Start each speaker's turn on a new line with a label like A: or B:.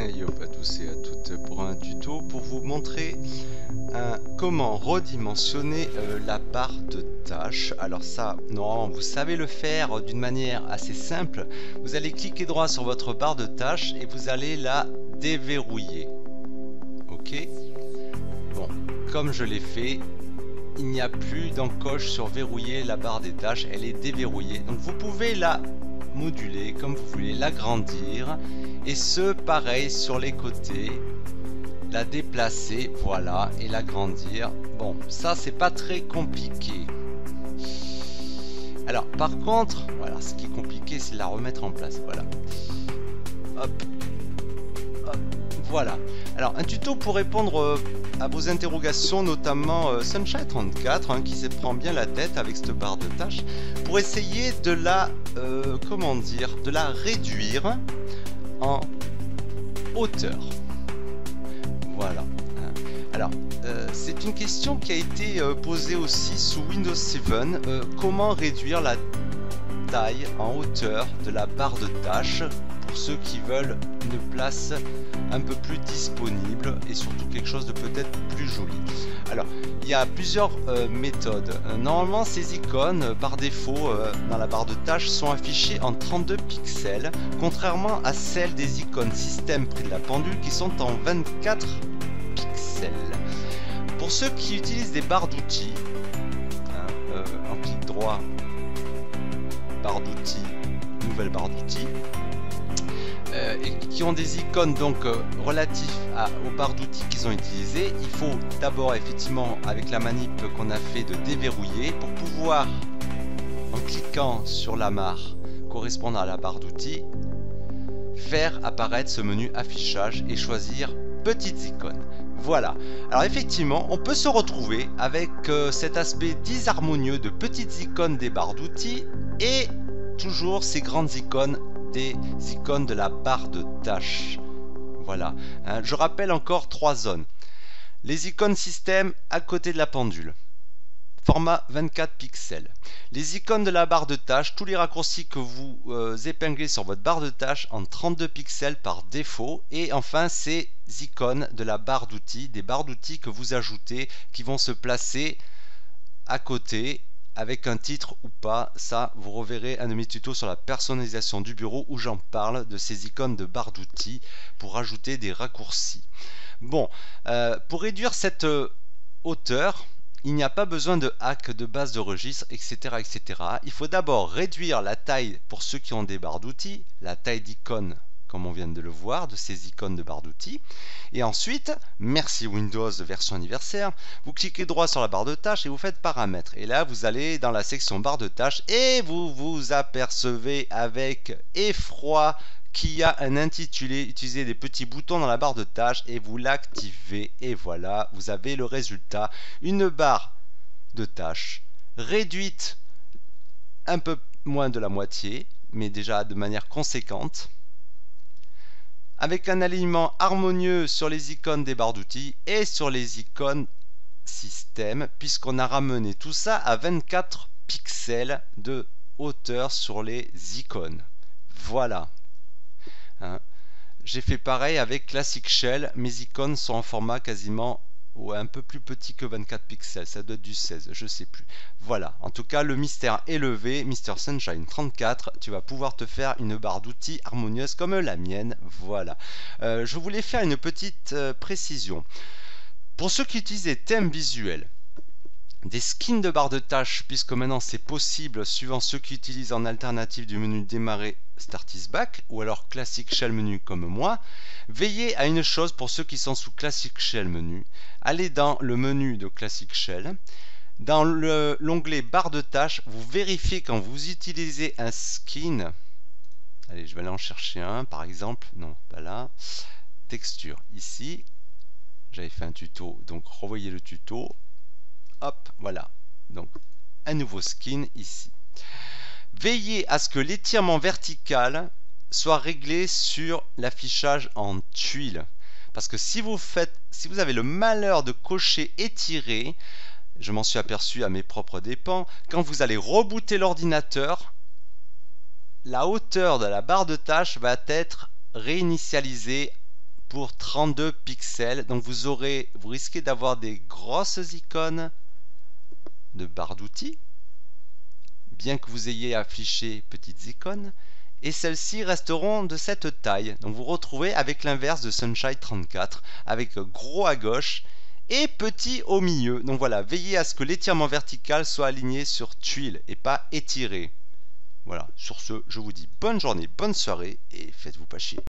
A: Yo à tous et à toutes pour un tuto pour vous montrer comment redimensionner la barre de tâches. Alors ça, non, vous savez le faire d'une manière assez simple. Vous allez cliquer droit sur votre barre de tâches et vous allez la déverrouiller. Ok. Bon, comme je l'ai fait, il n'y a plus d'encoche sur verrouiller la barre des tâches, elle est déverrouillée. Donc vous pouvez la moduler comme vous voulez, l'agrandir et ce pareil sur les côtés, la déplacer, voilà, et l'agrandir. Bon, ça c'est pas très compliqué. Alors par contre, voilà, ce qui est compliqué c'est de la remettre en place, voilà. Hop, hop, voilà. Alors un tuto pour répondre à vos interrogations, notamment Sunshine34 qui se prend bien la tête avec cette barre de tâches pour essayer de la comment dire, de la réduire en hauteur. Voilà. Alors c'est une question qui a été posée aussi sous Windows 7. Comment réduire la taille en hauteur de la barre de tâches pour ceux qui veulent une place un peu plus disponible et surtout quelque chose de peut-être plus joli. Alors il y a plusieurs méthodes. Normalement ces icônes par défaut dans la barre de tâches sont affichées en 32 pixels contrairement à celles des icônes système près de la pendule qui sont en 24 pixels. Pour ceux qui utilisent des barres d'outils, en clic droit, barre d'outils, nouvelle barre d'outils, et qui ont des icônes donc relatifs aux barres d'outils qu'ils ont utilisées, il faut d'abord effectivement avec la manip qu'on a fait de déverrouiller pour pouvoir, en cliquant sur la mare correspondant à la barre d'outils, faire apparaître ce menu affichage et choisir petites icônes. Voilà, alors effectivement on peut se retrouver avec cet aspect disharmonieux de petites icônes des barres d'outils et toujours ces grandes icônes des icônes de la barre de tâches. Voilà, je rappelle encore 3 zones. Les icônes système à côté de la pendule, format 24 pixels. Les icônes de la barre de tâches, tous les raccourcis que vous épinglez sur votre barre de tâches en 32 pixels par défaut. Et enfin ces icônes de la barre d'outils, des barres d'outils que vous ajoutez qui vont se placer à côté avec un titre ou pas. Ça vous reverrez un de mes tutos sur la personnalisation du bureau où j'en parle de ces icônes de barre d'outils pour ajouter des raccourcis. Bon, pour réduire cette hauteur, il n'y a pas besoin de hack, de base de registre, etc., etc. Il faut d'abord réduire la taille, pour ceux qui ont des barres d'outils, la taille d'icône, comme on vient de le voir, de ces icônes de barre d'outils. Et ensuite, merci Windows version anniversaire, vous cliquez droit sur la barre de tâches et vous faites paramètres. Et là, vous allez dans la section barre de tâches et vous vous apercevez avec effroi qu'il y a un intitulé, utilisez des petits boutons dans la barre de tâches et vous l'activez et voilà, vous avez le résultat, une barre de tâches réduite un peu moins de la moitié, mais déjà de manière conséquente, avec un alignement harmonieux sur les icônes des barres d'outils et sur les icônes système, puisqu'on a ramené tout ça à 24 pixels de hauteur sur les icônes. Voilà. J'ai fait pareil avec Classic Shell, mes icônes sont en format quasiment un peu plus petit que 24 pixels, ça doit être du 16, je sais plus. Voilà, en tout cas le mystère est levé, Mr Sunshine 34, tu vas pouvoir te faire une barre d'outils harmonieuse comme la mienne, voilà. Je voulais faire une petite précision. Pour ceux qui utilisent des thèmes visuels, des skins de barre de tâches, puisque maintenant c'est possible suivant ceux qui utilisent en alternative du menu démarrer Start is Back ou alors Classic Shell menu comme moi, veillez à une chose pour ceux qui sont sous Classic Shell menu, allez dans le menu de Classic Shell, dans l'onglet barre de tâches, vous vérifiez quand vous utilisez un skin, allez je vais aller en chercher un par exemple, non pas là, texture ici, j'avais fait un tuto donc revoyez le tuto. Hop, voilà, donc un nouveau skin ici. Veillez à ce que l'étirement vertical soit réglé sur l'affichage en tuile. Parce que si vous avez le malheur de cocher étiré, je m'en suis aperçu à mes propres dépens, quand vous allez rebooter l'ordinateur, la hauteur de la barre de tâches va être réinitialisée pour 32 pixels. Donc vous risquez d'avoir des grosses icônes de barre d'outils, bien que vous ayez affiché petites icônes, et celles-ci resteront de cette taille. Donc vous retrouvez avec l'inverse de Sunshine 34, avec gros à gauche et petit au milieu. Donc voilà, veillez à ce que l'étirement vertical soit aligné sur tuile et pas étiré. Voilà, sur ce, je vous dis bonne journée, bonne soirée et faites-vous pas chier.